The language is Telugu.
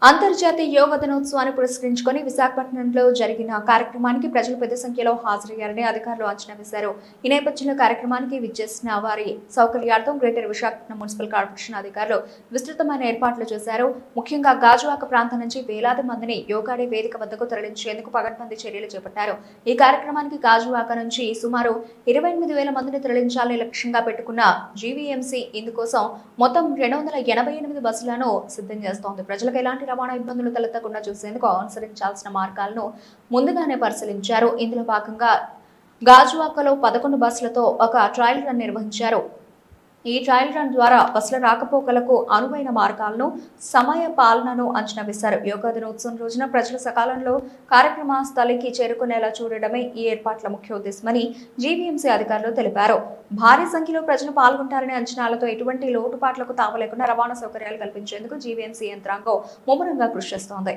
అంతర్జాతీయ యోగా దినోత్సవాన్ని పురస్కరించుకొని విశాఖపట్నంలో జరిగిన కార్యక్రమానికి ప్రజలు పెద్ద సంఖ్యలో హాజరయ్యారని అధికారులు అంచనా వేశారు. ఈ నేపథ్యంలో కార్యక్రమానికి విచ్చేసిన వారి సౌకర్యార్థం గ్రేటర్ విశాఖపట్నం మున్సిపల్ కార్పొరేషన్ అధికారులు విస్తృతమైన ఏర్పాట్లు చేశారు. ముఖ్యంగా గాజువాక ప్రాంతం నుంచి వేలాది మందిని యోగా డే వేదిక వద్దకు తరలించేందుకు పగడ్బందీ చర్యలు చేపట్టారు. ఈ కార్యక్రమానికి గాజువాక నుంచి సుమారు 28,000 మందిని తరలించాలని లక్ష్యంగా పెట్టుకున్న జీవీఎంసీ ఇందుకోసం మొత్తం 288 బస్సులను సిద్ధం చేస్తోంది. ప్రజలకు ఎలాంటి రవాణా ఇబ్బందులు తలెత్తకుండా చూసేందుకు అనుసరించాల్సిన మార్గాలను ముందుగానే పరిశీలించారు. ఇందులో భాగంగా గాజువాకలో 11 బస్సులతో ఒక ట్రయల్ రన్ నిర్వహించారు. ఈ ట్రయల్ రన్ ద్వారా బస్సుల రాకపోకలకు అనువైన మార్గాలను, సమయ పాలనను అంచనా వేశారు. యోగా దినోత్సవం రోజున ప్రజలు సకాలంలో కార్యక్రమ స్థలికి చేరుకునేలా చూడడమే ఈ ఏర్పాట్ల ముఖ్య ఉద్దేశమని జీవీఎంసీ అధికారులు తెలిపారు. భారీ సంఖ్యలో ప్రజలు పాల్గొంటారనే అంచనాలతో ఎటువంటి లోటుపాట్లకు తావలేకుండా రవాణా సౌకర్యాలు కల్పించేందుకు జీవీఎంసీ యంత్రాంగం ముమ్మరంగా కృషి చేస్తోంది.